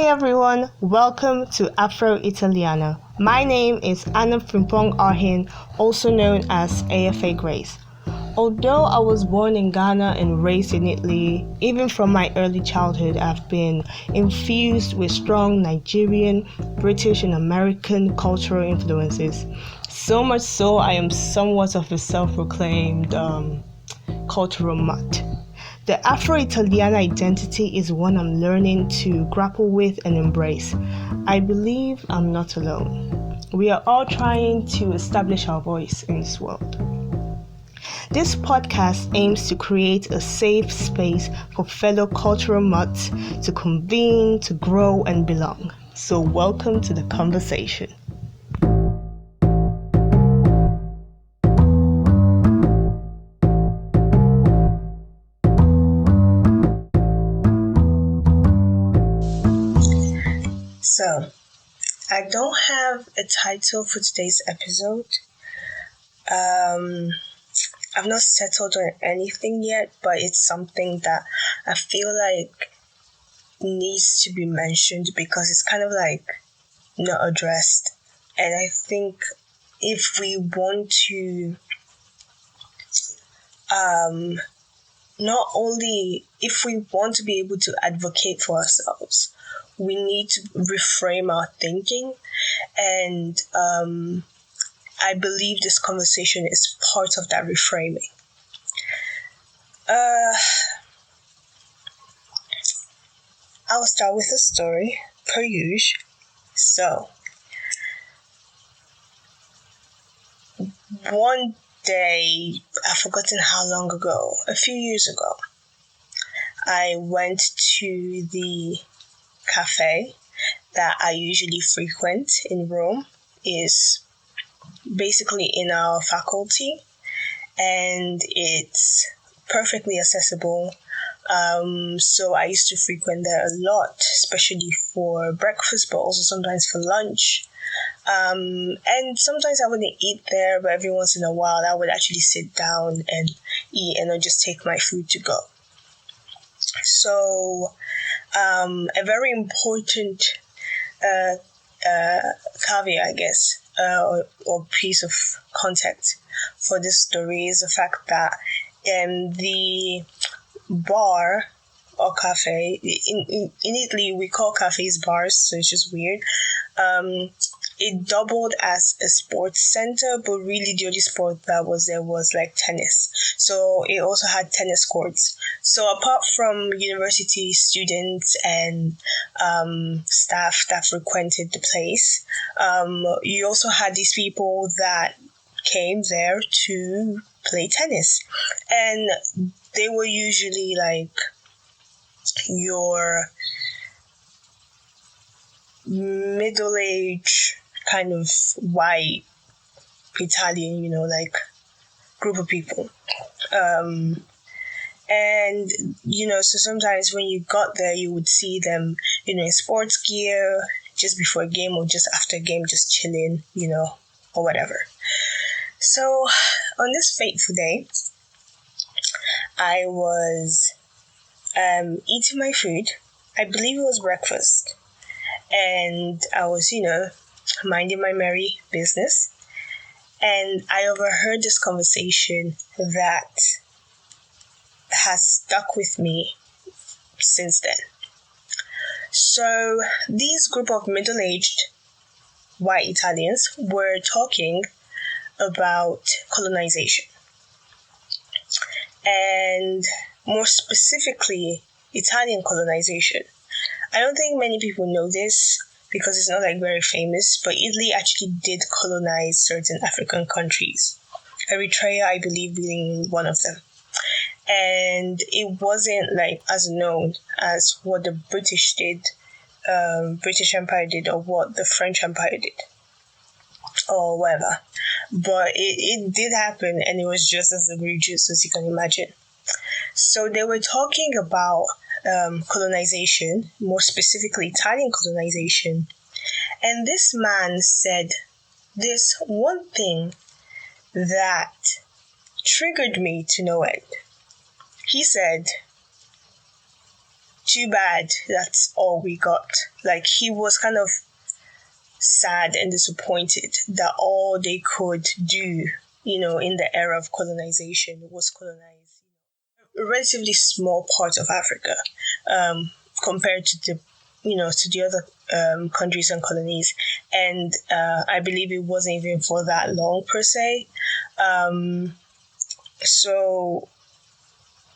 everyone, welcome to Afro Italiano. My name is Anna Frimpong Arhin, also known as AFA Grace. Although I was born in Ghana and raised in Italy, even from my early childhood I've been infused with strong Nigerian, British and American cultural influences. So much so I am somewhat of a self-proclaimed cultural mutt. The Afro-Italian identity is one I'm learning to grapple with and embrace. I believe I'm not alone. We are all trying to establish our voice in this world. This podcast aims to create a safe space for fellow cultural mutts to convene, to grow, and belong. So welcome to the conversation. So, I don't have a title for today's episode. I've not settled on anything yet, but it's something that I feel like needs to be mentioned because it's kind of like not addressed. And I think if we want to, if we want to be able to advocate for ourselves, we need to reframe our thinking, and I believe this conversation is part of that reframing. I'll start with a story, per usual. So, one day, I've forgotten how long ago, a few years ago, I went to the cafe that I usually frequent in Rome. Is basically in our faculty, and it's perfectly accessible. So I used to frequent there a lot, especially for breakfast, but also sometimes for lunch. And sometimes I wouldn't eat there, but every once in a while I would actually sit down and eat and not just take my food to go. So a very important caveat, I guess, or piece of context for this story is the fact that the bar or cafe, in Italy we call cafes bars, so it's just weird. It doubled as a sports center, but really the only sport that was there was like tennis. So it also had tennis courts. So apart from university students and staff that frequented the place, you also had these people that came there to play tennis. And they were usually like your middle-aged kind of white Italian, like group of people. And, so sometimes when you got there, you would see them, in sports gear, just before a game or just after a game, just chilling, or whatever. So on this fateful day, I was eating my food. I believe it was breakfast. And I was, minding my merry business. And I overheard this conversation that has stuck with me since then. So these group of middle-aged white Italians were talking about colonization. And more specifically, Italian colonization. I don't think many people know this because it's not very famous, but Italy actually did colonize certain African countries. Eritrea, I believe, being one of them. And it wasn't as known as what the British did, British Empire did, or what the French Empire did, or whatever. But it did happen, and it was just as egregious as you can imagine. So they were talking about colonization, more specifically Italian colonization. And this man said this one thing that triggered me to no end. He said, too bad, that's all we got. Like, he was kind of sad and disappointed that all they could do, in the era of colonization was colonize a relatively small part of Africa, compared to the other countries and colonies. And I believe it wasn't even for that long per se. So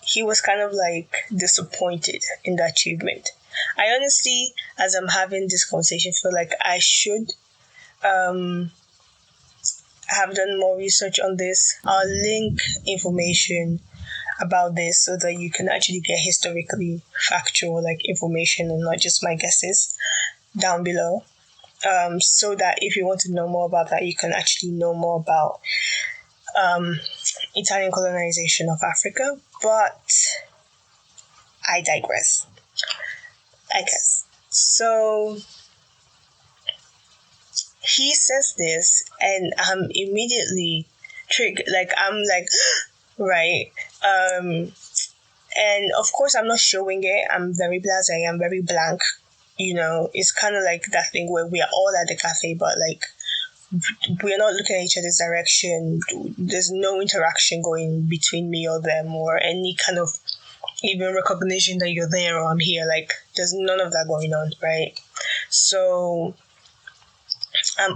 he was kind of like disappointed in the achievement. I honestly, as I'm having this conversation, feel like I should have done more research on this. I'll link information about this so that you can actually get historically factual information and not just my guesses down below. So that if you want to know more about that, you can actually know more about Italian colonization of Africa. But I digress, I guess. So he says this, and I'm immediately triggered. I'm like, right. And of course, I'm not showing it. I'm very blasé. I'm very blank. It's kind of like that thing where we are all at the cafe, but we're not looking at each other's direction. There's no interaction going between me or them, or any kind of even recognition that you're there or I'm here. There's none of that going on, right? So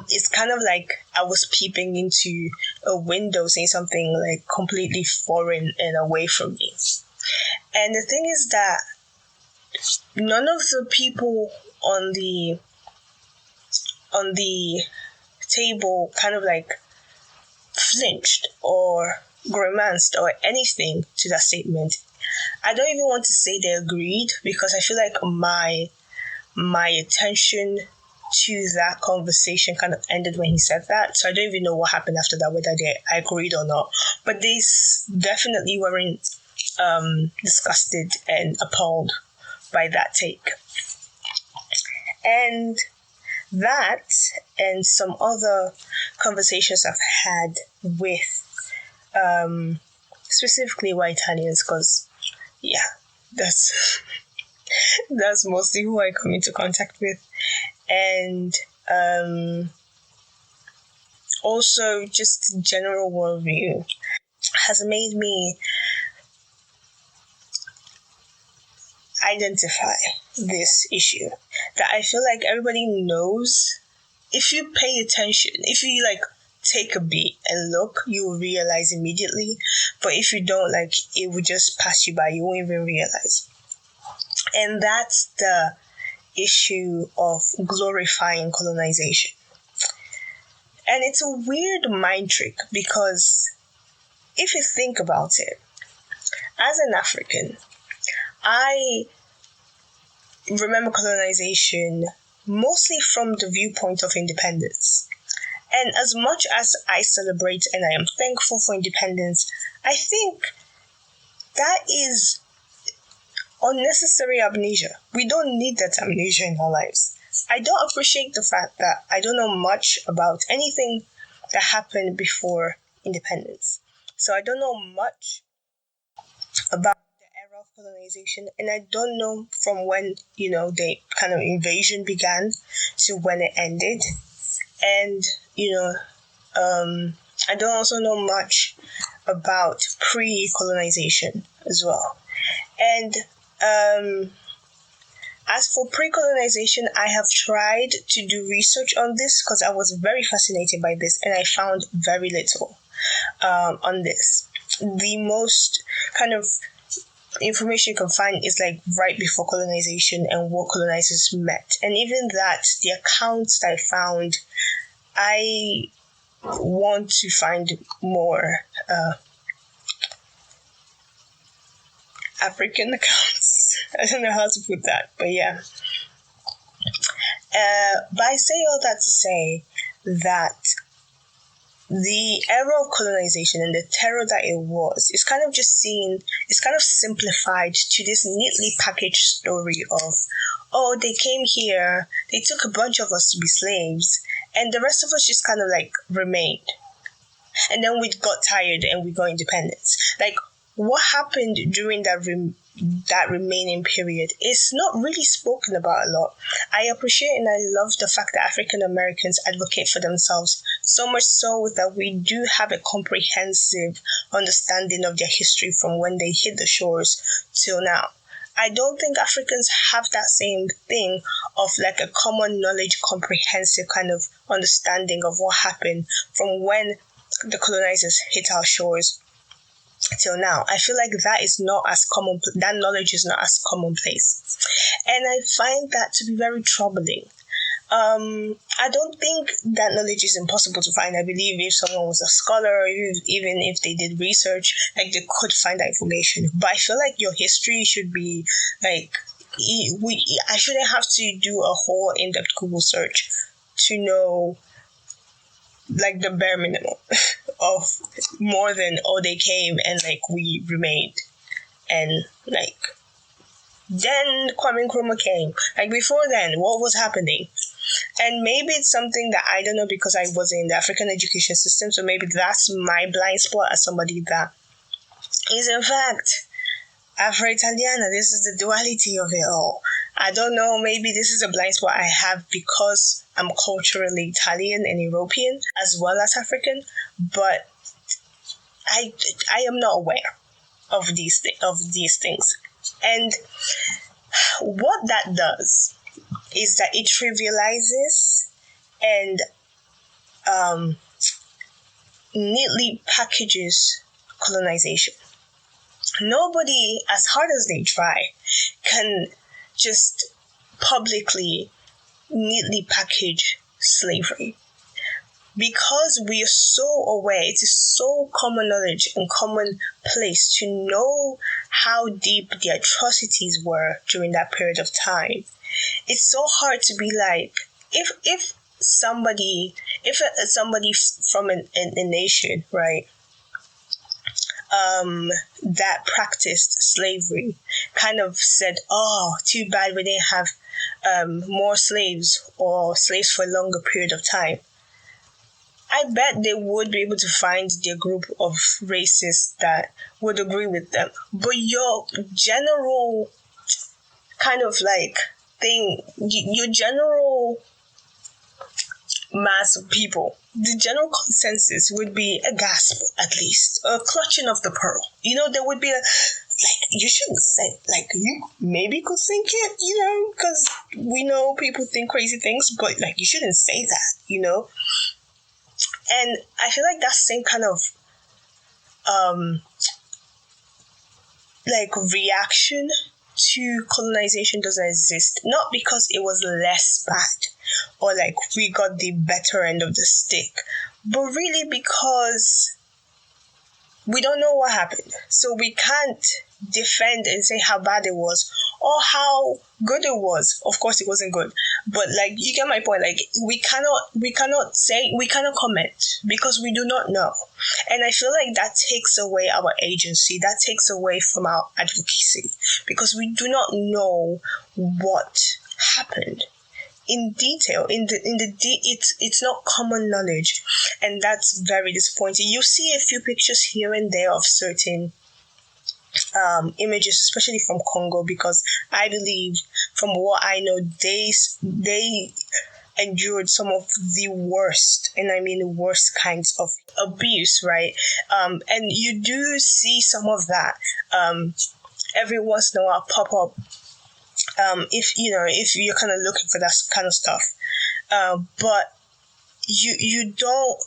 it's kind of like I was peeping into a window, saying something completely foreign and away from me. And the thing is that none of the people on the table kind of flinched or grimaced or anything to that statement. I don't even want to say they agreed, because I feel like my attention to that conversation kind of ended when he said that. So I don't even know what happened after that, whether they agreed or not. But they definitely weren't disgusted and appalled by that take. And that and some other conversations I've had with specifically white Italians, because that's that's mostly who I come into contact with. And also just general worldview has made me identify this issue that I feel like everybody knows. If you pay attention, if you take a beat and look, you will realize immediately. But if you don't, it will just pass you by. You won't even realize. And that's the issue of glorifying colonization. And it's a weird mind trick, because if you think about it, as an African, I remember colonization mostly from the viewpoint of independence. And as much as I celebrate and I am thankful for independence, I think that is unnecessary amnesia. We don't need that amnesia in our lives. I don't appreciate the fact that I don't know much about anything that happened before independence. So I don't know much about the era of colonization, and I don't know from when, the kind of invasion began to when it ended. And, I don't also know much about pre-colonization as well. And as for pre-colonization, I have tried to do research on this because I was very fascinated by this, and I found very little on this. The most kind of information you can find is right before colonization and what colonizers met. And even that, the accounts that I found, I want to find more African accounts. I don't know how to put that, but yeah. But I say all that to say that the era of colonization and the terror that it was is kind of just seen, it's kind of simplified to this neatly packaged story of, oh, they came here, they took a bunch of us to be slaves, and the rest of us just kind of remained. And then we got tired and we got independence. What happened during that that remaining period is not really spoken about a lot. I appreciate and I love the fact that African Americans advocate for themselves, so much so that we do have a comprehensive understanding of their history from when they hit the shores till now. I don't think Africans have that same thing of like a common knowledge, comprehensive kind of understanding of what happened from when the colonizers hit our shores till now. I feel like that is not as common, that knowledge is not as commonplace. And I find that to be very troubling. I don't think that knowledge is impossible to find. I believe if someone was a scholar, or even if they did research, like they could find that information. But I feel like your history should be like, I shouldn't have to do a whole in-depth Google search to know like the bare minimum of more than, oh, they came and like we remained. And like, then Kwame Nkrumah came. Like before then, what was happening? And maybe it's something that I don't know because I was in the African education system, so maybe that's my blind spot as somebody that is in fact Afro-Italiana. This is the duality of it all. I don't know, maybe this is a blind spot I have because I'm culturally Italian and European as well as African, but I am not aware of these things. And what that does is that it trivializes and neatly packages colonization. Nobody, as hard as they try, can just publicly neatly package slavery. Because we are so aware, it is so common knowledge and commonplace to know how deep the atrocities were during that period of time. It's so hard to be like, if somebody from a nation, right, that practiced slavery kind of said, oh, too bad we didn't have more slaves or slaves for a longer period of time, I bet they would be able to find their group of racists that would agree with them. But your general kind of like thing, your general mass of people, the general consensus would be a gasp, at least, a clutching of the pearl. You know, there would be a, like, you shouldn't say, like, you maybe could think it, you know, because we know people think crazy things, but, like, you shouldn't say that, you know? And I feel like that same kind of, like, reaction to colonization doesn't exist. Not because it was less bad or, like, we got the better end of the stick, but really because we don't know what happened. So we can't defend and say how bad it was or how good it was. Of course, it wasn't good. But, like, you get my point. Like, we cannot comment because we do not know. And I feel like that takes away our agency. That takes away from our advocacy because we do not know what happened in detail. It's not common knowledge, and that's very disappointing. You see a few pictures here and there of certain images, especially from Congo, because I believe, from what I know, they endured some of the worst, and I mean the worst kinds of abuse, right? And you do see some of that every once in a while pop up. If you're kind of looking for that kind of stuff, but you don't.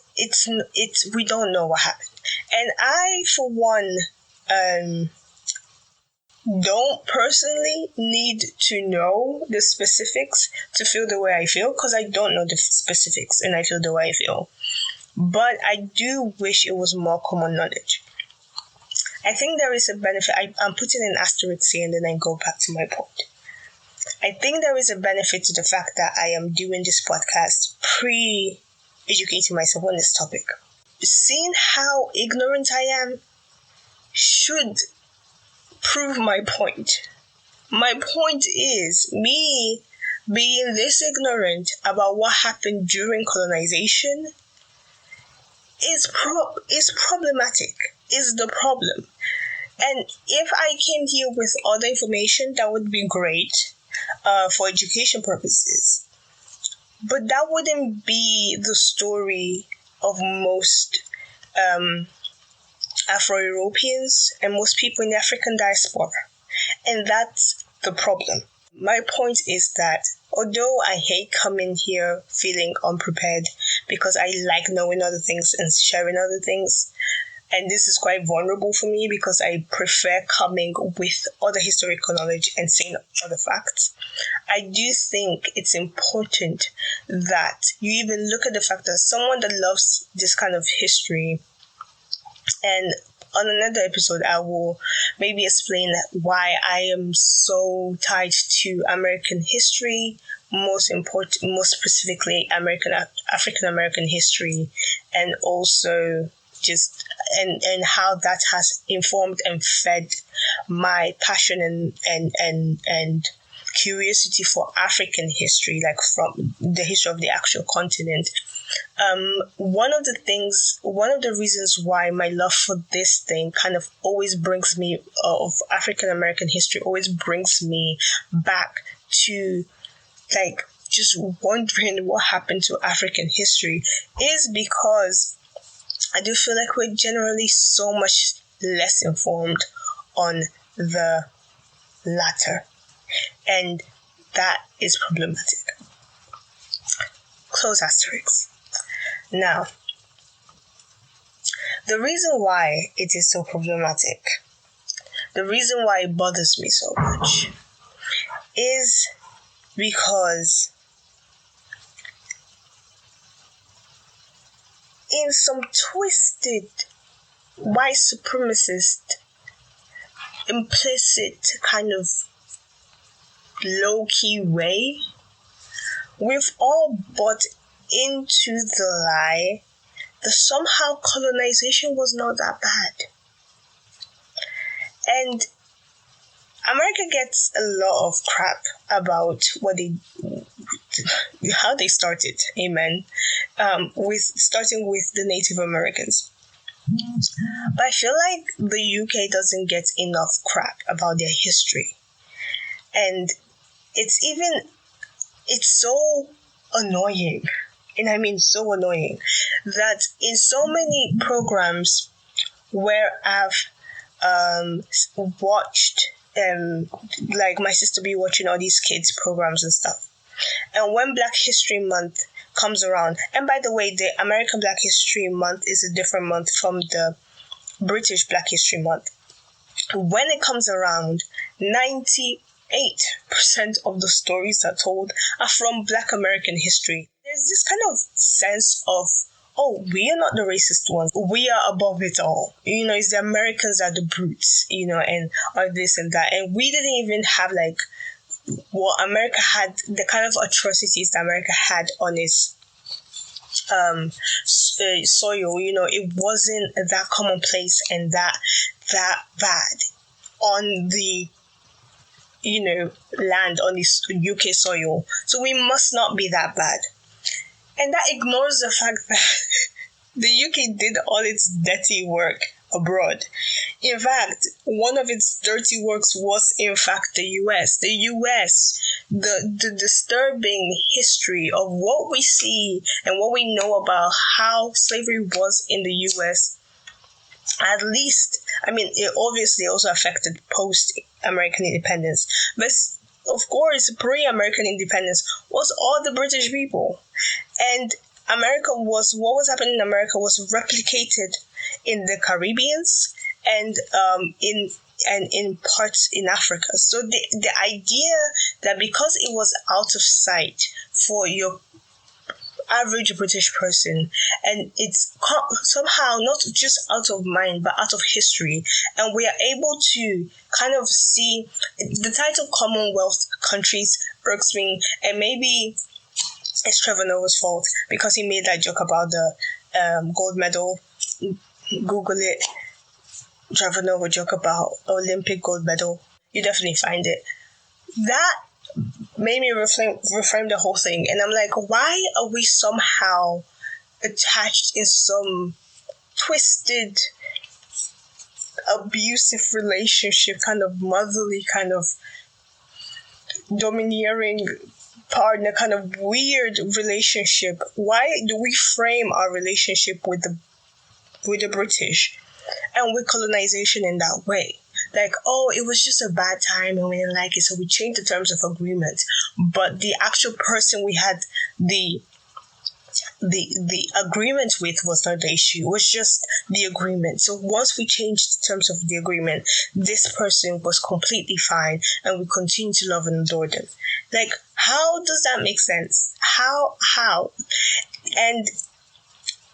We don't know what happened, and I, for one, don't personally need to know the specifics to feel the way I feel, because I don't know the specifics and I feel the way I feel. But I do wish it was more common knowledge. I think there is a benefit. I'm putting an asterisk here and then I go back to my point. I think there is a benefit to the fact that I am doing this podcast pre-educating myself on this topic. Seeing how ignorant I am should prove my point. My point is, me being this ignorant about what happened during colonization is problematic, is the problem. And if I came here with other information, that would be great for education purposes. But that wouldn't be the story of most Afro-Europeans and most people in the African diaspora. And that's the problem. My point is that although I hate coming here feeling unprepared because I like knowing other things and sharing other things, and this is quite vulnerable for me because I prefer coming with other historical knowledge and seeing other facts, I do think it's important that you even look at the fact that someone that loves this kind of history, and on another episode, I will maybe explain why I am so tied to American history, most specifically African American history, and also just and how that has informed and fed my passion and curiosity for African history, like from the history of the actual continent. One of the reasons why my love for this thing kind of always brings me, of African American history, always brings me back to like just wondering what happened to African history, is because I do feel like we're generally so much less informed on the latter, and that is problematic. Close asterisks. Now, the reason why it is so problematic, the reason why it bothers me so much, is because in some twisted white supremacist, implicit kind of low-key way, we've all bought into the lie that somehow colonization was not that bad. And America gets a lot of crap about how they started, amen, starting with the Native Americans. But I feel like the UK doesn't get enough crap about their history. And it's so annoying, and I mean so annoying, that in so many programs where I've watched, like my sister be watching all these kids programs and stuff, and when Black History Month comes around, and by the way, the American Black History Month is a different month from the British Black History Month. When it comes around, 98% of the stories that are told are from Black American history. There's this kind of sense of, oh, we are not the racist ones. We are above it all. It's the Americans that are the brutes, and are this and that. And we didn't even have like what America had, the kind of atrocities that America had on its soil. It wasn't that commonplace and that bad on the land, on this UK soil. So we must not be that bad. And that ignores the fact that the UK did all its dirty work abroad. In fact, one of its dirty works was in fact the US. The US, the disturbing history of what we see and what we know about how slavery was in the US, at least, it obviously also affected post-American independence, but of course, pre-American independence was all the British people. And what was happening in America was replicated in the Caribbeans and in parts in Africa. So the idea that because it was out of sight for your average British person, and it's somehow not just out of mind but out of history, and we are able to kind of see the title Commonwealth countries irks me, and maybe it's Trevor Noah's fault because he made that joke about the gold medal. Google it. Trevor Noah joke about Olympic gold medal. You definitely find it. That made me reframe the whole thing, and I'm like, why are we somehow attached in some twisted abusive relationship, kind of motherly, kind of domineering partner, kind of weird relationship. Why do we frame our relationship with the British and with colonization in that way? Like, oh, it was just a bad time and we didn't like it, so we changed the terms of agreement. But the actual person we had the agreement with was not the issue. It was just the agreement. So once we changed the terms of the agreement, this person was completely fine and we continue to love and adore them. Like, how does that make sense? How? And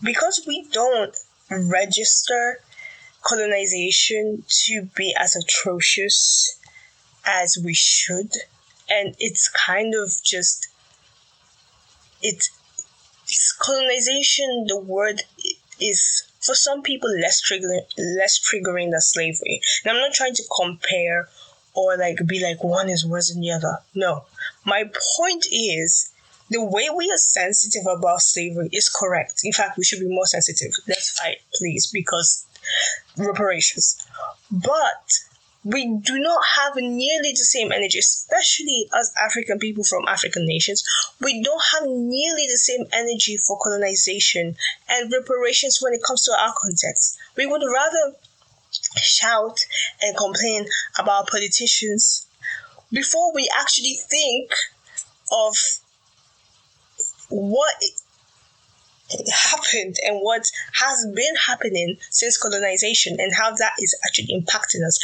because we don't register colonization to be as atrocious as we should, and it's kind of just it's colonization. The word is for some people less triggering than slavery. And I'm not trying to compare or like be like one is worse than the other. No, my point is the way we are sensitive about slavery is correct. In fact, we should be more sensitive. Let's fight, please, because reparations. But we do not have nearly the same energy, especially as African people from African nations. We don't have nearly the same energy for colonization and reparations when it comes to our context. We would rather shout and complain about politicians before we actually think of what happened and what has been happening since colonization and how that is actually impacting us,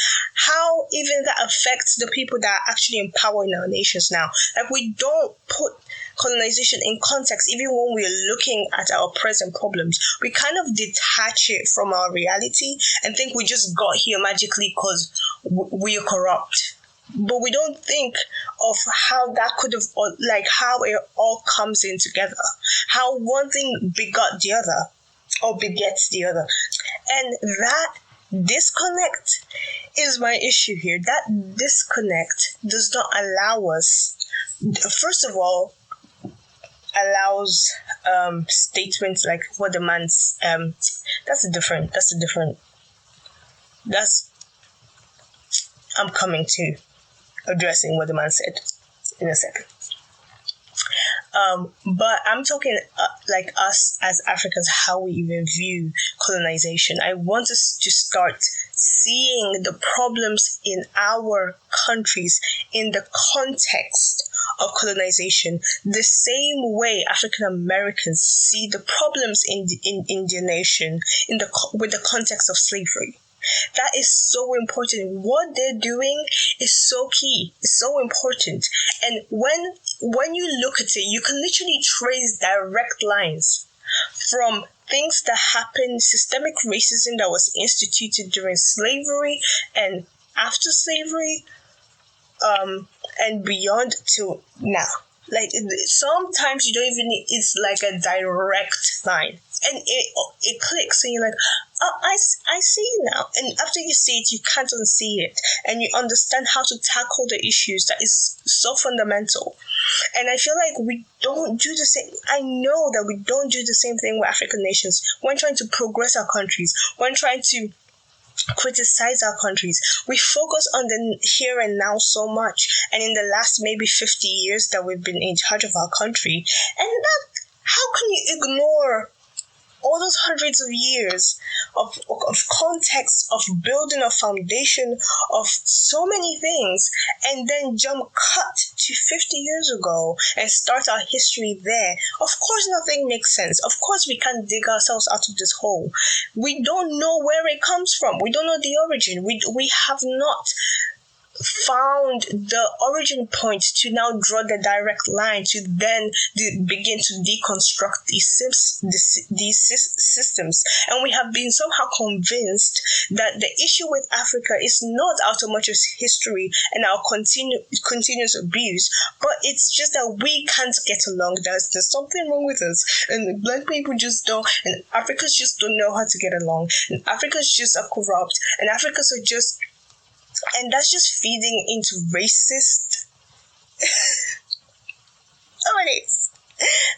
how even that affects the people that are actually empowering our nations now. Like, we don't put colonization in context even when we're looking at our present problems. We kind of detach it from our reality and think we just got here magically because we are corrupt. But we don't think of how that could have, like, how it all comes in together. How one thing begot the other, or begets the other. And that disconnect is my issue here. That disconnect does not allow us, first of all, allows statements like what the man's, I'm coming to addressing what the man said in a second. But I'm talking like us as Africans, how we even view colonization. I want us to start seeing the problems in our countries in the context of colonization, the same way African Americans see the problems in their nation with the context of slavery. That is so important. What they're doing is so key. It's so important. And when you look at it, you can literally trace direct lines from things that happened, systemic racism that was instituted during slavery and after slavery, and beyond to now. Like, sometimes you don't even need, it's like a direct line. And it clicks and you're like, oh, I see it now. And after you see it, you can't unsee it. And you understand how to tackle the issues that is so fundamental. And I feel like we don't do the same. I know that we don't do the same thing with African nations when trying to progress our countries, when trying to criticize our countries. We focus on the here and now so much. And in the last maybe 50 years that we've been in charge of our country, and that, how can you ignore all those hundreds of years of context, of building a foundation of so many things, and then cut to 50 years ago and start our history there? Of course nothing makes sense. Of course we can't dig ourselves out of this hole. We don't know where it comes from. We don't know the origin. We have not found the origin point to now draw the direct line to then begin to deconstruct these systems. And we have been somehow convinced that the issue with Africa is not our tumultuous history and our continuous abuse, but it's just that we can't get along. There's something wrong with us, and black people just don't, and Africans just don't know how to get along, and Africans just are corrupt, and Africans are just, and that's just feeding into racist. Oh, it is.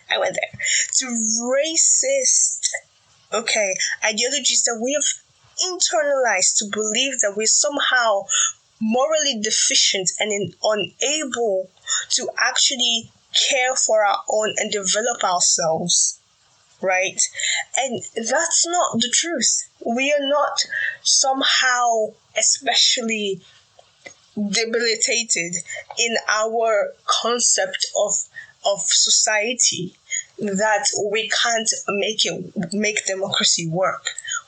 I went there. To racist, ideologies that we have internalized to believe that we're somehow morally deficient and unable to actually care for our own and develop ourselves, right? And that's not the truth. We are not somehow especially debilitated in our concept of society that we can't make democracy work.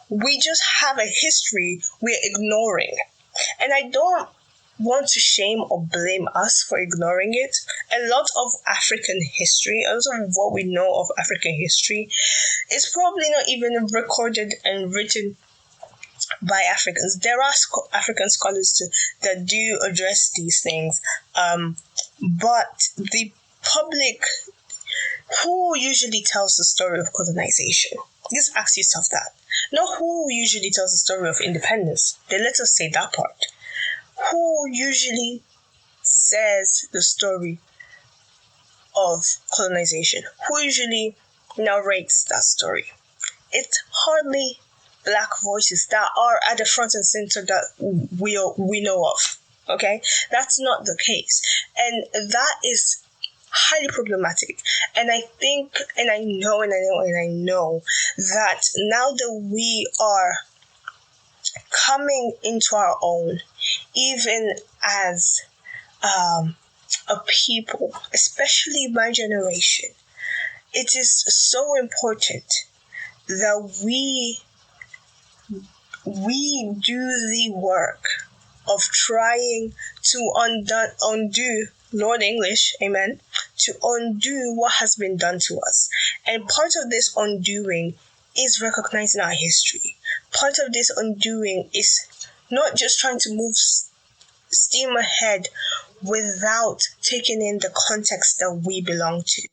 We just have a history we're ignoring. And I don't want to shame or blame us for ignoring it. A lot of African history, a lot of what we know of African history, is probably not even recorded and written by Africans. There are African scholars that do address these things, but the public, who usually tells the story of colonization? Just ask yourself that. Not who usually tells the story of independence. Then let us say that part. Who usually says the story of colonization? Who usually narrates that story? It's hardly Black voices that are at the front and center that we know of. Okay? That's not the case. And that is highly problematic. And I think, and I know that now that we are coming into our own, even as a people, especially my generation, it is so important that we do the work of trying to undo, Lord English, amen, to undo what has been done to us. And part of this undoing is recognizing our history. Part of this undoing is not just trying to move steam ahead without taking in the context that we belong to.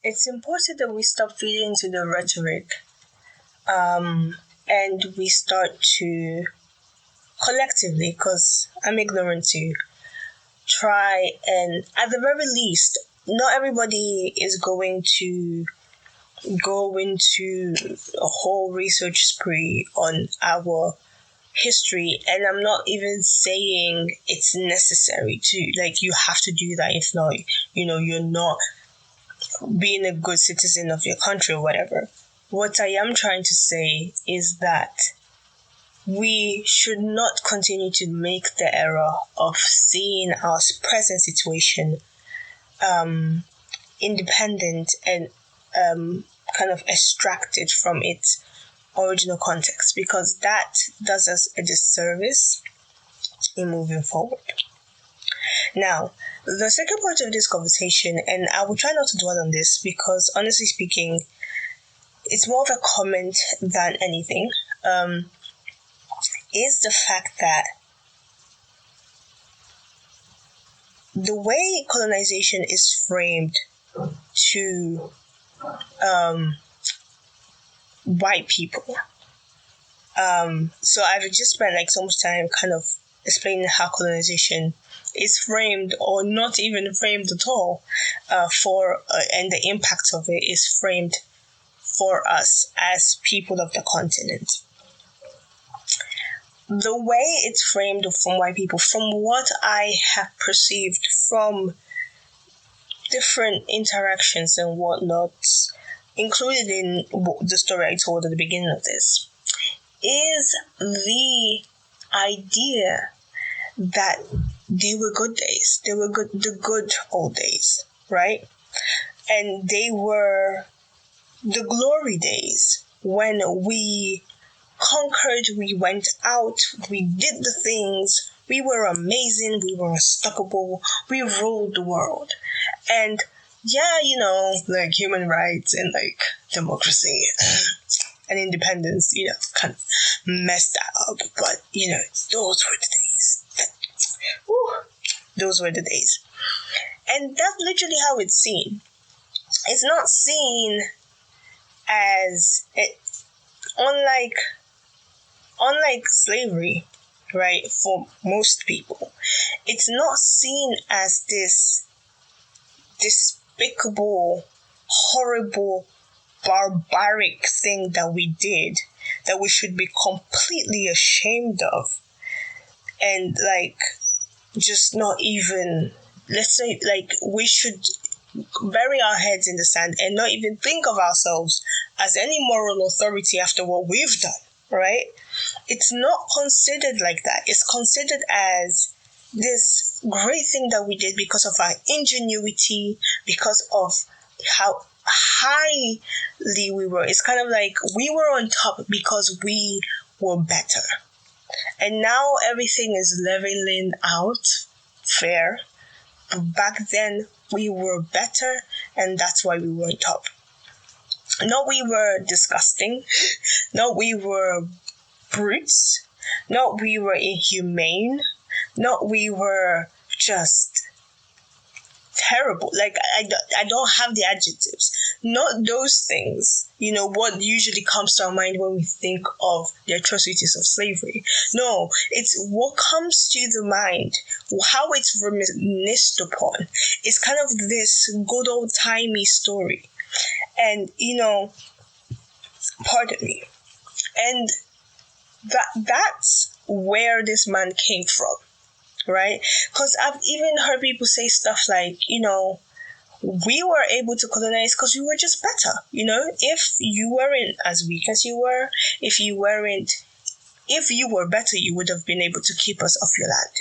It's important that we stop feeding into the rhetoric, and we start to collectively, because I'm ignorant too, try and, at the very least, not everybody is going to go into a whole research spree on our history, and I'm not even saying it's necessary to, like, you have to do that. If not, you're not being a good citizen of your country or whatever. What I am trying to say is that we should not continue to make the error of seeing our present situation independent and kind of extracted from its original context, because that does us a disservice in moving forward. Now, the second part of this conversation, and I will try not to dwell on this because, honestly speaking, it's more of a comment than anything, is the fact that the way colonization is framed to white people. So I've just spent so much time kind of explaining how colonization is framed, or not even framed at all, and the impact of it is framed for us as people of the continent. The way it's framed from white people, from what I have perceived from different interactions and whatnot, included in the story I told at the beginning of this, is the idea that they were good days. They were the good old days, right? And they were the glory days when we conquered, we went out, we did the things, we were amazing, we were unstoppable, we ruled the world. And yeah, human rights and democracy and independence, kind of messed that up. But, those were the days. Those were the days. And that's literally how it's seen. It's not seen as, unlike slavery, right, for most people, it's not seen as this despicable, horrible, barbaric thing that we did. that we should be completely ashamed of, and like just not even, let's say, like we should bury our heads in the sand and not even think of ourselves as any moral authority after what we've done, right? It's not considered like that. It's considered as this great thing that we did because of our ingenuity, because of how highly we were. It's kind of like we were on top because we were better. And now everything is leveling out, fair. But back then, we were better, and that's why we were on top. Not we were disgusting, not we were brutes, not we were inhumane, not we were just terrible. Like, I don't have the adjectives. Not those things. You know, what usually comes to our mind when we think of the atrocities of slavery. No, it's what comes to the mind, how it's reminisced upon. It's kind of this good old-timey story. And, you know, pardon me. And that's where this man came from. Right? Because I've even heard people say stuff like, you know, we were able to colonize because we were just better. You know, if you weren't as weak as you were, if you were better, you would have been able to keep us off your land.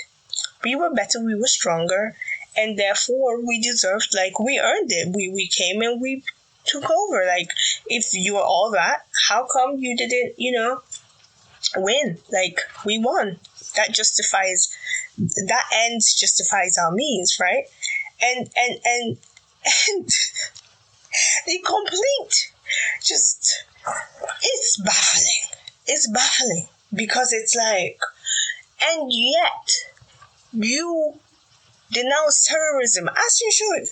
We were better, we were stronger, and therefore we deserved, like, we earned it. We came and we took over. Like, if you were all that, how come you didn't, you know, win? Like, we won. That end justifies our means, right? And the complete, just, it's baffling because it's like, and yet you denounce terrorism, as you should,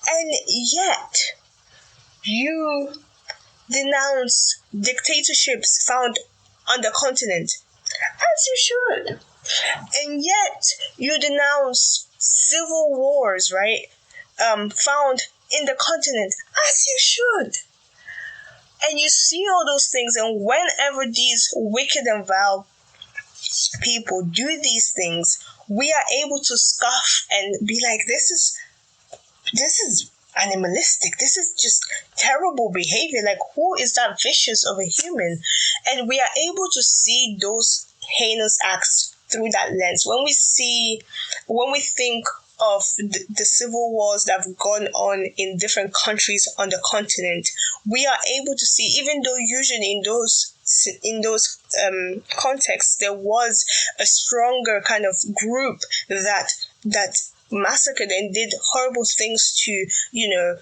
and yet you denounce dictatorships found on the continent, as you should. And yet, you denounce civil wars, right? Found in the continent, as you should. And you see all those things, and whenever these wicked and vile people do these things, we are able to scoff and be like, this is animalistic. This is just terrible behavior. Like, who is that vicious of a human? And we are able to see those heinous acts through that lens. When we think of the civil wars that have gone on in different countries on the continent, we are able to see, even though usually in those contexts there was a stronger kind of group that massacred and did horrible things to, you know,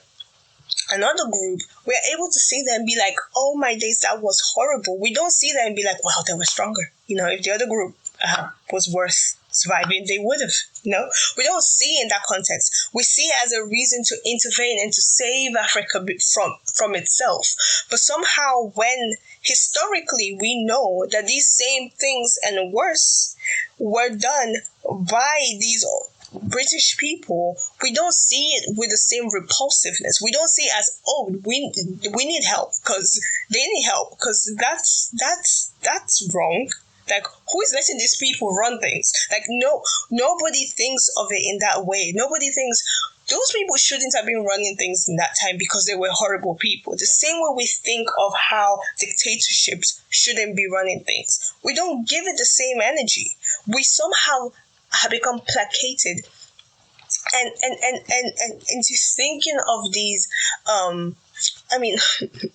another group, we're able to see them and be like, oh my days, that was horrible. We don't see them and be like, wow, they were stronger. You know, if the other group was worth surviving, they would have. You know, we don't see in that context. We see it as a reason to intervene and to save Africa from itself. But somehow, when historically we know that these same things and worse were done by these British people, we don't see it with the same repulsiveness. We don't see it as, oh, we need help because they need help, because that's wrong. Like, who is letting these people run things? Like, no, nobody thinks of it in that way. Nobody thinks those people shouldn't have been running things in that time because they were horrible people. The same way we think of how dictatorships shouldn't be running things. We don't give it the same energy. We somehow have become placated and into thinking of these I mean,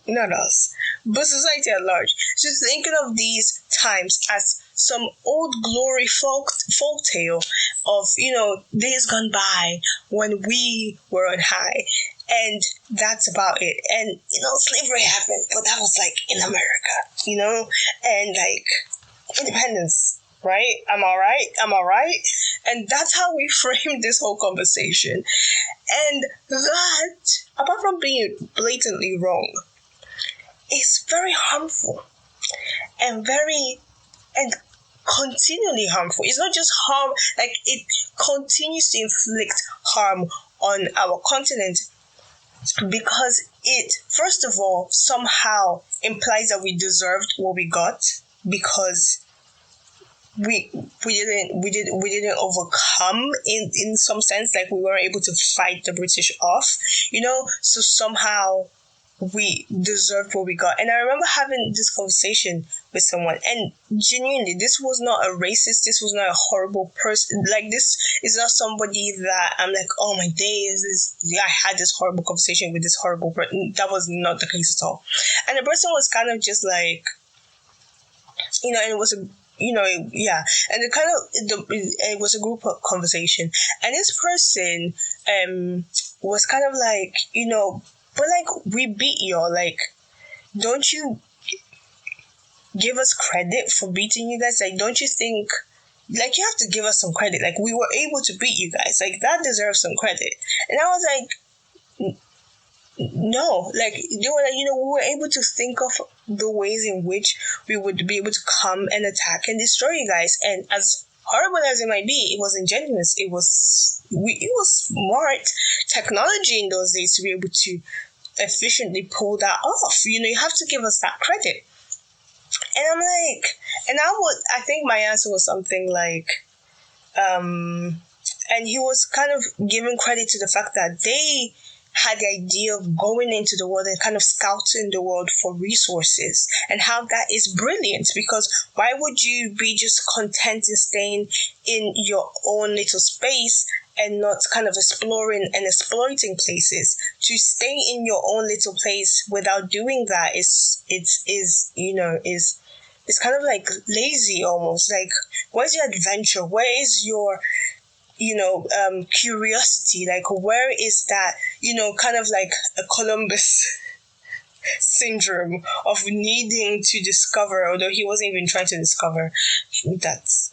not us, but society at large, just thinking of these times as some old glory folk tale of, you know, days gone by when we were on high, and that's about it. And, you know, slavery happened, but that was like in America, you know, and like independence. Right? Am I right? And that's how we frame this whole conversation. And that, apart from being blatantly wrong, is very harmful and continually harmful. It's not just harm, like, it continues to inflict harm on our continent because it, first of all, somehow implies that we deserved what we got because we didn't overcome in some sense, like we weren't able to fight the British off, so somehow we deserved what we got. And I remember having this conversation with someone, and genuinely, this was not a racist, this was not a horrible person, like this is not somebody that I'm like, oh my days, I had this horrible conversation with this horrible person. That was not the case at all. And the person was kind of just like, and it was a and it was a group conversation, and this person was kind of like, but like, we beat y'all, like, don't you give us credit for beating you guys? Like, don't you think, like, you have to give us some credit, like, we were able to beat you guys, like, that deserves some credit. And I was like, no, like, they were like, we were able to think of the ways in which we would be able to come and attack and destroy you guys. And as horrible as it might be, it was ingenuous. It was smart technology in those days to be able to efficiently pull that off. You have to give us that credit. And I'm like, I think my answer was something like, and he was kind of giving credit to the fact that they had the idea of going into the world and kind of scouting the world for resources, and how that is brilliant, because why would you be just content in staying in your own little space and not kind of exploring and exploiting places? To stay in your own little place without doing that is kind of like lazy almost. Like, where's your adventure? Where is your curiosity? Like, where is that, kind of like a Columbus syndrome of needing to discover, although he wasn't even trying to discover. That's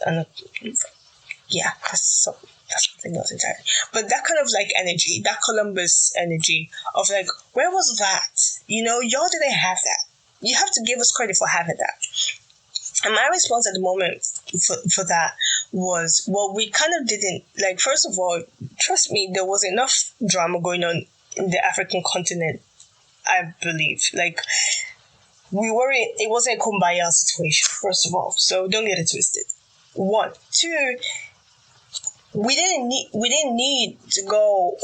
something else entirely. But that kind of like energy, that Columbus energy of like, where was that? Y'all didn't have that. You have to give us credit for having that. And my response at the moment for that was, well, we kind of didn't, like, first of all, trust me, there was enough drama going on in the African continent, I believe. Like, it wasn't a kumbaya situation, first of all, so don't get it twisted. 1. 2, we didn't need to go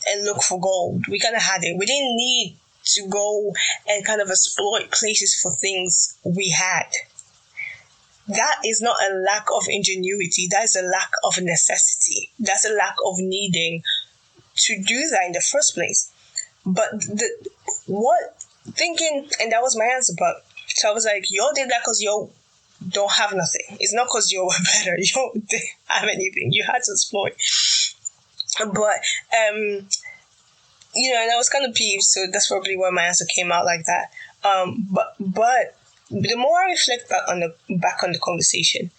and look for gold. We kind of had it. We didn't need to go and kind of exploit places for things we had. That is not a lack of ingenuity. That is a lack of necessity. That's a lack of needing to do that in the first place. But and that was my answer. But so I was like, y'all did that because y'all don't have nothing. It's not because y'all were better. Y'all didn't have anything. You had to exploit. But and I was kind of peeved. So that's probably why my answer came out like that. But the more I reflect back on the conversation,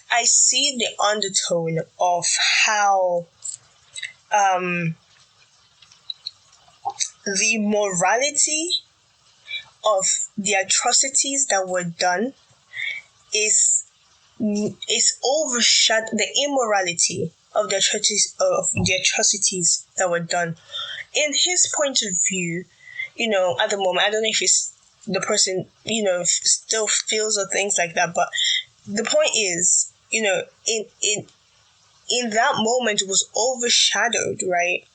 I see the undertone of how the morality of the atrocities that were done is overshadowed. The immorality of the atrocities that were done, in his point of view, at the moment, I don't know if it's the person, still feels or things like that. But the point is, in that moment, it was overshadowed, right,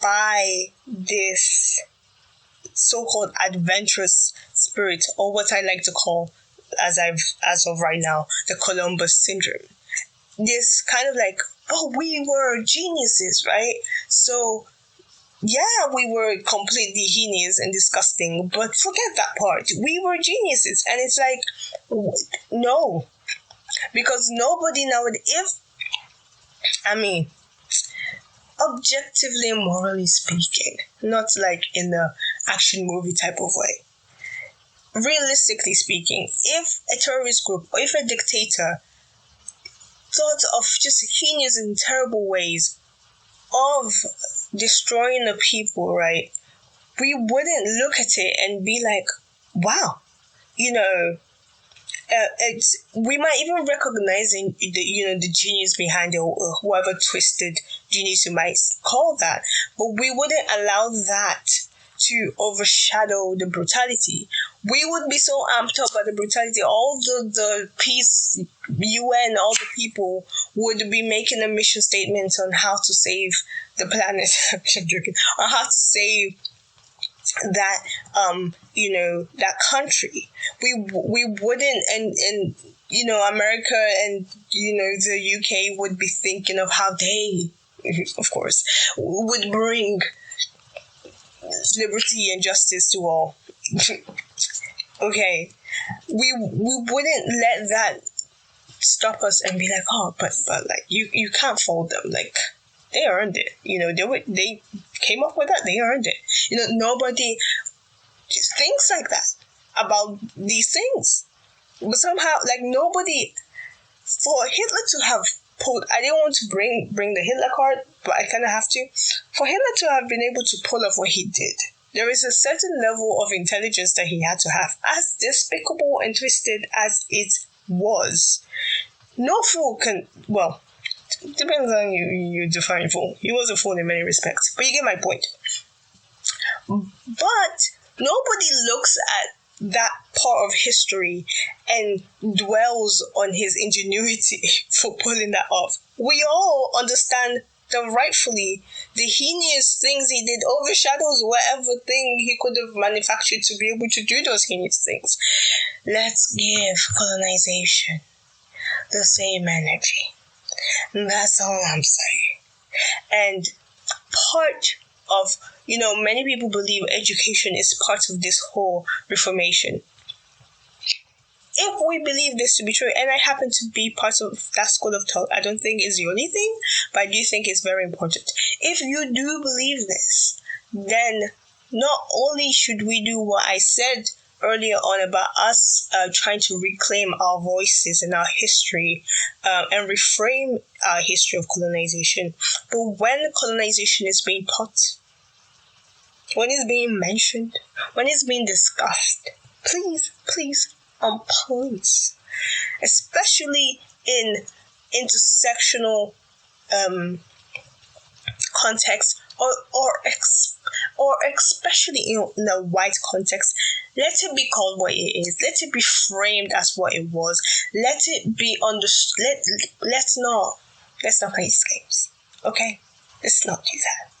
by this so-called adventurous spirit, or what I like to call, as of right now, the Columbus syndrome. This kind of like, oh, we were geniuses, right? So yeah, we were completely heinous and disgusting, but forget that part. We were geniuses. And it's like, no. Because nobody nowadays, objectively and morally speaking, not like in the action movie type of way, realistically speaking, if a terrorist group or if a dictator thought of just heinous and terrible ways of destroying the people, right, we wouldn't look at it and be like, wow, we might even recognize the genius behind it, or whoever twisted genius you might call that, but we wouldn't allow that to overshadow the brutality. We would be so amped up by the brutality. All the peace, UN, all the people would be making a mission statement on how to save the planet. I'm joking. Or how to save that that country. We wouldn't, and America and the UK would be thinking of how they, of course, would bring liberty and justice to all. Okay, we wouldn't let that stop us and be like, oh, but like you can't fault them. Like, they earned it. They came up with that. They earned it. Nobody thinks like that about these things. But somehow, like, nobody, for Hitler to have pulled, I didn't want to bring the Hitler card, but I kind of have to. For Hitler to have been able to pull off what he did, there is a certain level of intelligence that he had to have. As despicable and twisted as it was, no fool can, well, depends on you define fool. He was a fool in many respects, but you get my point. But nobody looks at that part of history and dwells on his ingenuity for pulling that off. We all understand that rightfully the heinous things he did overshadows whatever thing he could have manufactured to be able to do those heinous things. Let's give colonization the same energy. That's all I'm saying. And part of, many people believe education is part of this whole reformation. If we believe this to be true, and I happen to be part of that school of thought, I don't think it's the only thing, but I do think it's very important. If you do believe this, then not only should we do what I said earlier on about us trying to reclaim our voices and our history and reframe our history of colonization, but when colonization is being taught, when it's being mentioned, when it's being discussed, please, especially in intersectional context, or especially in a white context, let it be called what it is. Let it be framed as what it was. Let it be understood. Let's not play these games. Okay, let's not do that.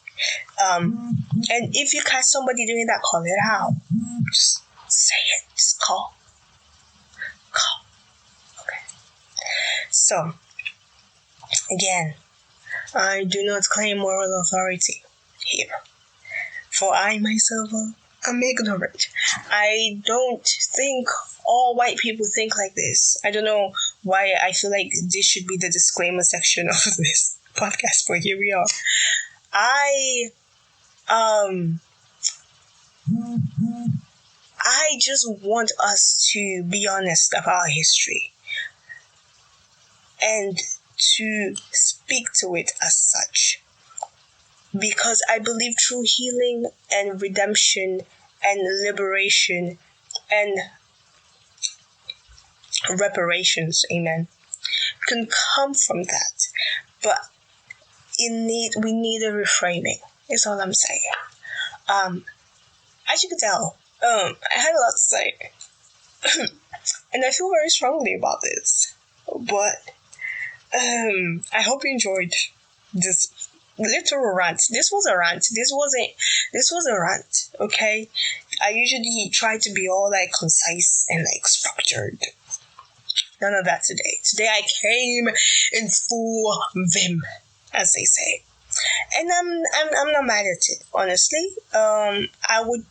And if you catch somebody doing that, call it out. Just say it. Just call. Okay. So, again, I do not claim moral authority here, for I myself am ignorant. I don't think all white people think like this. I don't know why I feel like this should be the disclaimer section of this podcast, but here we are. I just want us to be honest about our history and to speak to it as such, because I believe true healing and redemption and liberation and reparations, amen, can come from that. But we need a reframing, is all I'm saying. As you can tell, I had a lot to say. And I feel very strongly about this. But I hope you enjoyed this literal rant. This was a rant. This was a rant, okay? I usually try to be all like concise and like structured. None of that today. Today I came in full vim, as they say. And I'm not mad at it, honestly. I would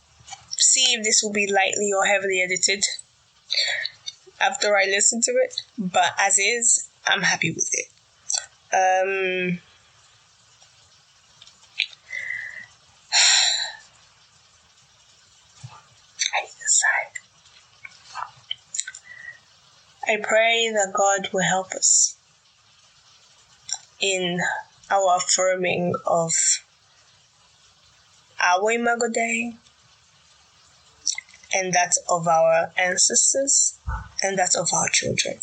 see if this will be lightly or heavily edited after I listen to it. But as is, I'm happy with it. I need to sigh. I pray that God will help us in our affirming of our Imago Dei, and that of our ancestors, and that of our children.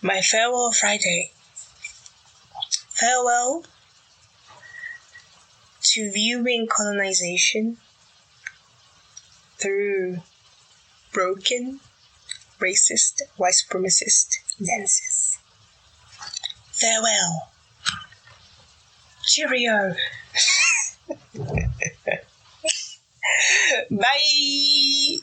My farewell Friday Farewell to viewing colonization through broken, racist, white supremacist lenses. Farewell. Cheerio. Bye.